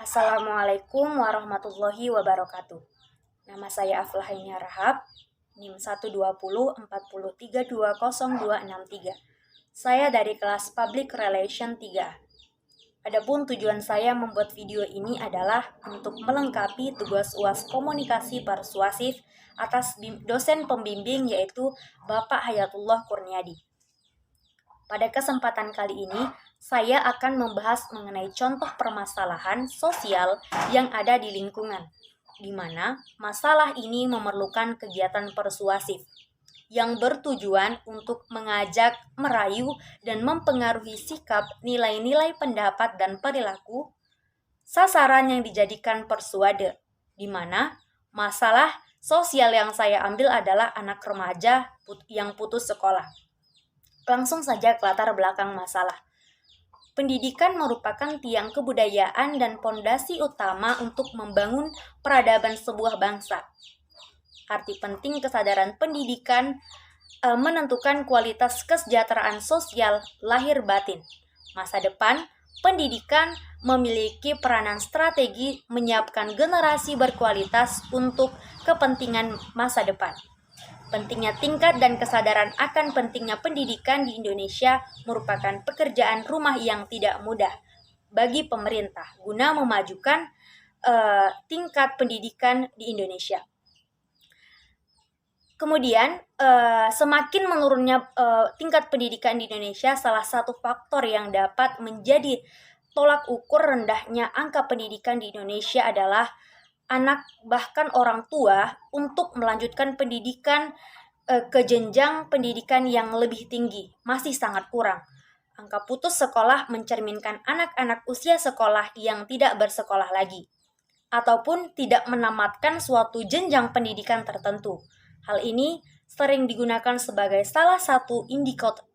Assalamualaikum warahmatullahi wabarakatuh. Nama saya Aflahainia Rahab, NIM 12040320263. Saya dari kelas Public Relation 3. Adapun tujuan saya membuat video ini adalah untuk melengkapi tugas UAS Komunikasi Persuasif atas dosen pembimbing yaitu Bapak Hayatullah Kurniadi. Pada kesempatan kali ini, saya akan membahas mengenai contoh permasalahan sosial yang ada di lingkungan, di mana masalah ini memerlukan kegiatan persuasif yang bertujuan untuk mengajak, merayu, dan mempengaruhi sikap, nilai-nilai pendapat, dan perilaku. Sasaran yang dijadikan persuade, di mana masalah sosial yang saya ambil adalah anak remaja yang putus sekolah. Langsung saja ke latar belakang masalah. Pendidikan merupakan tiang kebudayaan dan pondasi utama untuk membangun peradaban sebuah bangsa. Arti penting kesadaran pendidikan menentukan kualitas kesejahteraan sosial lahir batin. Masa depan, pendidikan memiliki peranan strategi menyiapkan generasi berkualitas untuk kepentingan masa depan. Pentingnya tingkat dan kesadaran akan pentingnya pendidikan di Indonesia merupakan pekerjaan rumah yang tidak mudah bagi pemerintah guna memajukan tingkat pendidikan di Indonesia. Kemudian, semakin menurunnya tingkat pendidikan di Indonesia, salah satu faktor yang dapat menjadi tolak ukur rendahnya angka pendidikan di Indonesia adalah anak bahkan orang tua untuk melanjutkan pendidikan ke jenjang pendidikan yang lebih tinggi masih sangat kurang. Angka putus sekolah mencerminkan anak-anak usia sekolah yang tidak bersekolah lagi ataupun tidak menamatkan suatu jenjang pendidikan tertentu. Hal ini sering digunakan sebagai salah satu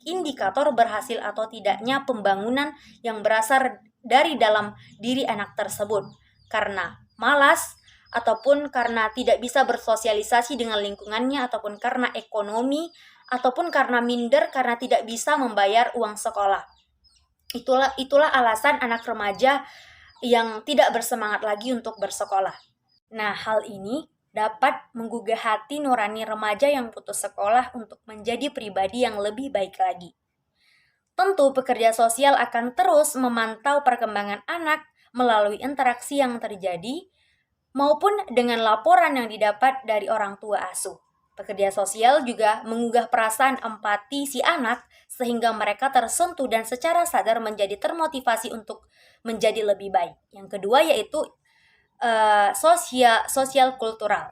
indikator berhasil atau tidaknya pembangunan yang berasal dari dalam diri anak tersebut, karena malas, ataupun karena tidak bisa bersosialisasi dengan lingkungannya, ataupun karena ekonomi, ataupun karena minder karena tidak bisa membayar uang sekolah. Itulah alasan anak remaja yang tidak bersemangat lagi untuk bersekolah. Nah, hal ini dapat menggugah hati nurani remaja yang putus sekolah untuk menjadi pribadi yang lebih baik lagi. Tentu pekerja sosial akan terus memantau perkembangan anak melalui interaksi yang terjadi maupun dengan laporan yang didapat dari orang tua asuh. Pekerja sosial juga menggugah perasaan empati si anak sehingga mereka tersentuh dan secara sadar menjadi termotivasi untuk menjadi lebih baik. Yang kedua yaitu sosial kultural,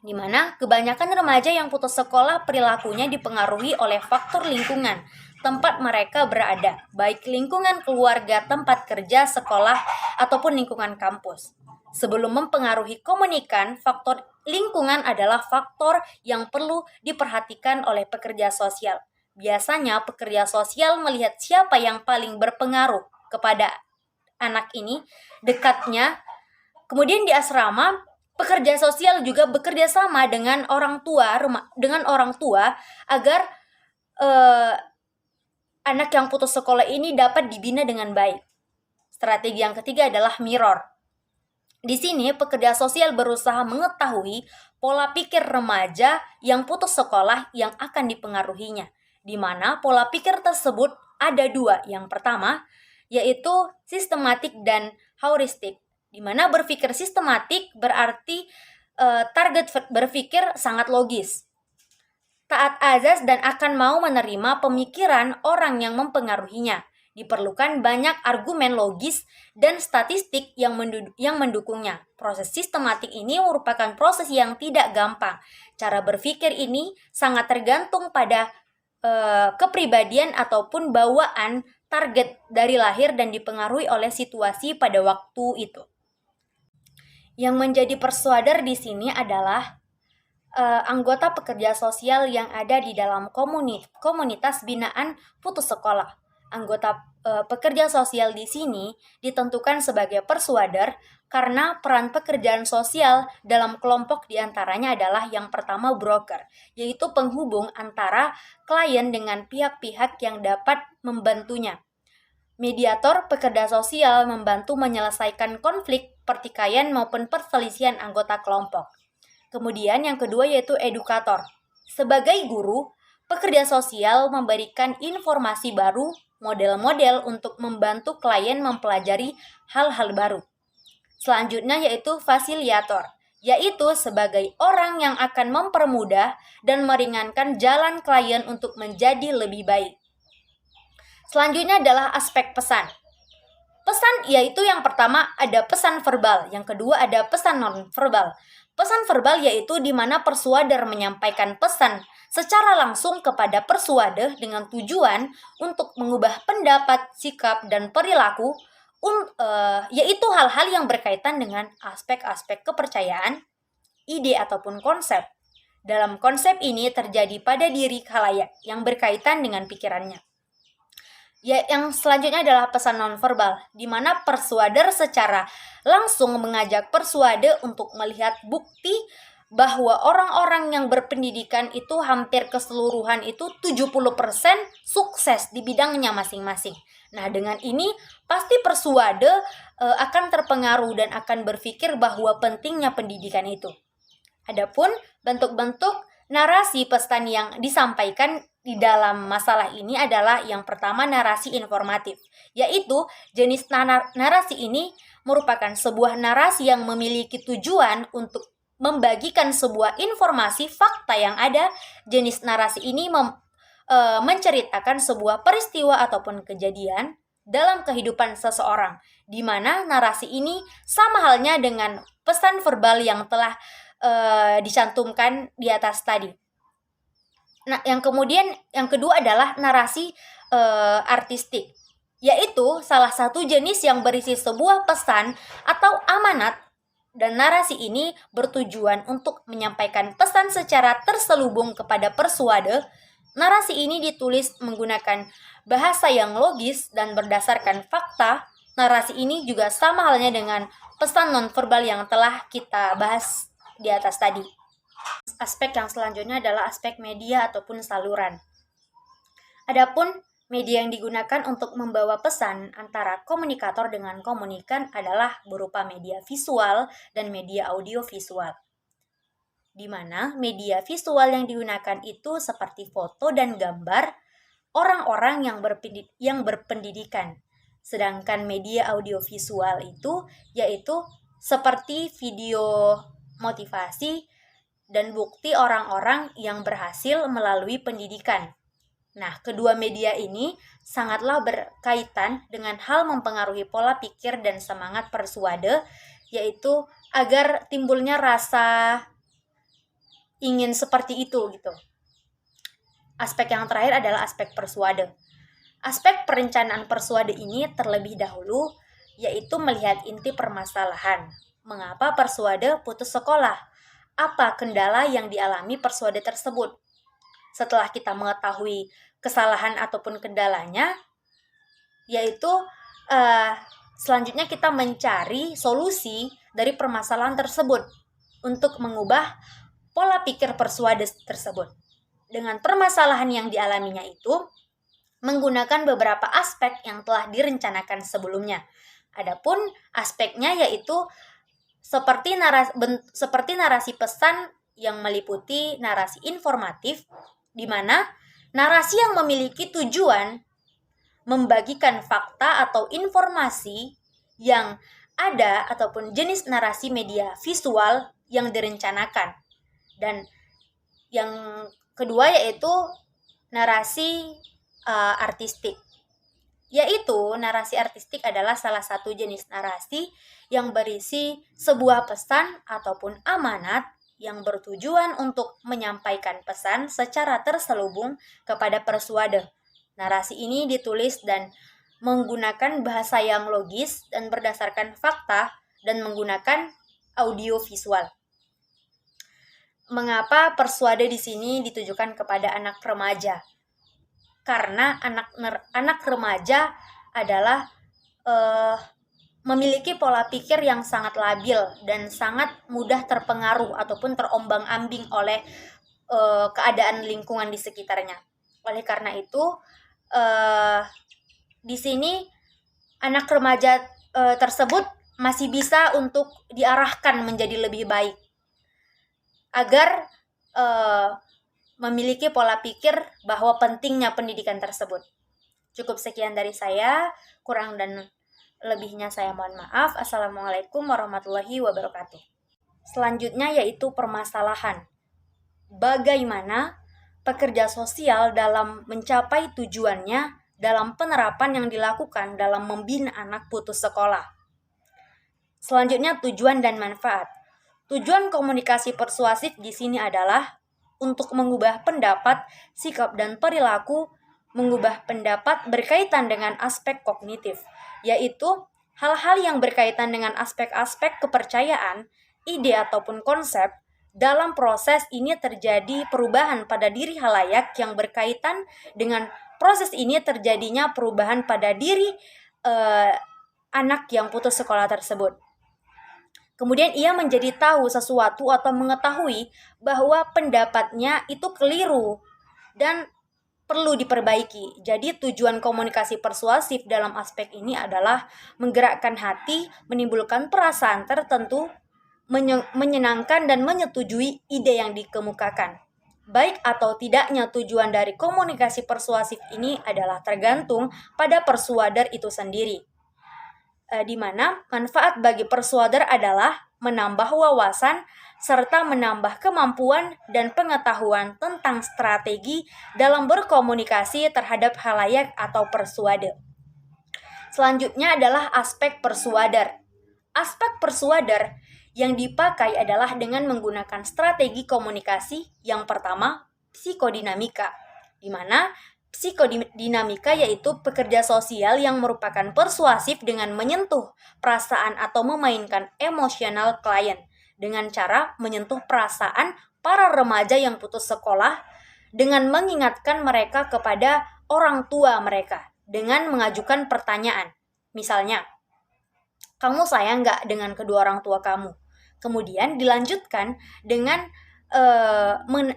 di mana kebanyakan remaja yang putus sekolah perilakunya dipengaruhi oleh faktor lingkungan tempat mereka berada, baik lingkungan keluarga, tempat kerja, sekolah, ataupun lingkungan kampus. Sebelum mempengaruhi komunikan, faktor lingkungan adalah faktor yang perlu diperhatikan oleh pekerja sosial. Biasanya pekerja sosial melihat siapa yang paling berpengaruh kepada anak ini, dekatnya. Kemudian di asrama, pekerja sosial juga bekerja sama dengan orang tua agar anak yang putus sekolah ini dapat dibina dengan baik. Strategi yang ketiga adalah mirror. Di sini pekerja sosial berusaha mengetahui pola pikir remaja yang putus sekolah yang akan dipengaruhinya, di mana pola pikir tersebut ada dua. Yang pertama yaitu sistematik dan heuristik, di mana berpikir sistematik berarti target berpikir sangat logis, taat azas dan akan mau menerima pemikiran orang yang mempengaruhinya. Diperlukan banyak argumen logis dan statistik yang mendukungnya. Proses sistematik ini merupakan proses yang tidak gampang. Cara berpikir ini sangat tergantung pada kepribadian ataupun bawaan target dari lahir dan dipengaruhi oleh situasi pada waktu itu. Yang menjadi persuader di sini adalah anggota pekerja sosial yang ada di dalam komunitas binaan putus sekolah. Anggota pekerja sosial di sini ditentukan sebagai persuader karena peran pekerjaan sosial dalam kelompok diantaranya adalah yang pertama broker, yaitu penghubung antara klien dengan pihak-pihak yang dapat membantunya. Mediator pekerja sosial membantu menyelesaikan konflik, pertikaian maupun perselisihan anggota kelompok. Kemudian yang kedua yaitu edukator. Sebagai guru, pekerja sosial memberikan informasi baru, model-model untuk membantu klien mempelajari hal-hal baru. Selanjutnya yaitu fasiliator, yaitu sebagai orang yang akan mempermudah dan meringankan jalan klien untuk menjadi lebih baik. Selanjutnya adalah aspek pesan. Pesan yaitu yang pertama ada pesan verbal, yang kedua ada pesan non-verbal. Pesan verbal yaitu di mana persuader menyampaikan pesan secara langsung kepada persuader dengan tujuan untuk mengubah pendapat, sikap, dan perilaku, yaitu hal-hal yang berkaitan dengan aspek-aspek kepercayaan, ide ataupun konsep. Dalam konsep ini terjadi pada diri khalayak yang berkaitan dengan pikirannya. Ya, yang selanjutnya adalah pesan nonverbal, di mana persuader secara langsung mengajak persuader untuk melihat bukti bahwa orang-orang yang berpendidikan itu hampir keseluruhan itu 70% sukses di bidangnya masing-masing. Nah, dengan ini pasti persuader akan terpengaruh dan akan berpikir bahwa pentingnya pendidikan itu. Adapun bentuk-bentuk narasi pesan yang disampaikan di dalam masalah ini adalah yang pertama narasi informatif, yaitu jenis narasi ini merupakan sebuah narasi yang memiliki tujuan untuk membagikan sebuah informasi fakta yang ada. Jenis narasi ini menceritakan sebuah peristiwa ataupun kejadian dalam kehidupan seseorang, di mana narasi ini sama halnya dengan pesan verbal yang telah dicantumkan di atas tadi. Nah, yang kedua adalah narasi artistik, yaitu salah satu jenis yang berisi sebuah pesan atau amanat, dan narasi ini bertujuan untuk menyampaikan pesan secara terselubung kepada persuader. Narasi ini ditulis menggunakan bahasa yang logis dan berdasarkan fakta. Narasi ini juga sama halnya dengan pesan nonverbal yang telah kita bahas di atas tadi. Aspek yang selanjutnya adalah aspek media ataupun saluran. Adapun media yang digunakan untuk membawa pesan antara komunikator dengan komunikan adalah berupa media visual dan media audiovisual. Di mana media visual yang digunakan itu seperti foto dan gambar orang-orang yang berpendidikan. Sedangkan media audiovisual itu yaitu seperti video motivasi dan bukti orang-orang yang berhasil melalui pendidikan. Nah, kedua media ini sangatlah berkaitan dengan hal mempengaruhi pola pikir dan semangat persuader, yaitu agar timbulnya rasa ingin seperti itu gitu. Aspek yang terakhir adalah aspek persuader. Aspek perencanaan persuader ini terlebih dahulu yaitu melihat inti permasalahan. Mengapa persuader putus sekolah? Apa kendala yang dialami persuader tersebut? Setelah kita mengetahui kesalahan ataupun kendalanya, yaitu selanjutnya kita mencari solusi dari permasalahan tersebut untuk mengubah pola pikir persuader tersebut. Dengan permasalahan yang dialaminya itu, menggunakan beberapa aspek yang telah direncanakan sebelumnya. Adapun aspeknya yaitu seperti narasi pesan yang meliputi narasi informatif, di mana narasi yang memiliki tujuan membagikan fakta atau informasi yang ada ataupun jenis narasi media visual yang direncanakan. Dan yang kedua yaitu narasi artistik. Yaitu narasi artistik adalah salah satu jenis narasi yang berisi sebuah pesan ataupun amanat yang bertujuan untuk menyampaikan pesan secara terselubung kepada persuader. Narasi ini ditulis dan menggunakan bahasa yang logis dan berdasarkan fakta dan menggunakan audio visual. Mengapa persuader di sini ditujukan kepada anak remaja? Karena anak remaja adalah memiliki pola pikir yang sangat labil dan sangat mudah terpengaruh ataupun terombang-ambing oleh keadaan lingkungan di sekitarnya. Oleh karena itu, di sini anak remaja tersebut masih bisa untuk diarahkan menjadi lebih baik agar memiliki pola pikir bahwa pentingnya pendidikan tersebut. Cukup sekian dari saya, kurang dan lebihnya saya mohon maaf. Assalamualaikum warahmatullahi wabarakatuh. Selanjutnya yaitu permasalahan. Bagaimana pekerja sosial dalam mencapai tujuannya dalam penerapan yang dilakukan dalam membina anak putus sekolah. Selanjutnya tujuan dan manfaat. Tujuan komunikasi persuasif di sini adalah untuk mengubah pendapat, sikap, dan perilaku, mengubah pendapat berkaitan dengan aspek kognitif, yaitu hal-hal yang berkaitan dengan aspek-aspek kepercayaan, ide ataupun konsep. Dalam proses ini terjadi perubahan pada diri halayak yang berkaitan dengan proses ini terjadinya perubahan pada diri anak yang putus sekolah tersebut. Kemudian ia menjadi tahu sesuatu atau mengetahui bahwa pendapatnya itu keliru dan perlu diperbaiki. Jadi tujuan komunikasi persuasif dalam aspek ini adalah menggerakkan hati, menimbulkan perasaan tertentu, menyenangkan dan menyetujui ide yang dikemukakan. Baik atau tidaknya tujuan dari komunikasi persuasif ini adalah tergantung pada persuader itu sendiri. Di mana manfaat bagi persuader adalah menambah wawasan serta menambah kemampuan dan pengetahuan tentang strategi dalam berkomunikasi terhadap halayak atau persuader. Selanjutnya adalah aspek persuader. Aspek persuader yang dipakai adalah dengan menggunakan strategi komunikasi. Yang pertama, psikodinamika, di mana psikodinamika yaitu pekerja sosial yang merupakan persuasif dengan menyentuh perasaan atau memainkan emosional klien dengan cara menyentuh perasaan para remaja yang putus sekolah dengan mengingatkan mereka kepada orang tua mereka dengan mengajukan pertanyaan. Misalnya, kamu sayang nggak dengan kedua orang tua kamu? Kemudian dilanjutkan dengan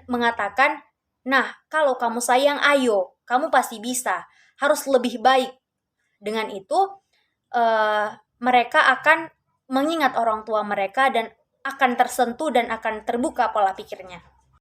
mengatakan, nah kalau kamu sayang ayo, kamu pasti bisa, harus lebih baik. Dengan itu mereka akan mengingat orang tua mereka dan akan tersentuh dan akan terbuka pola pikirnya.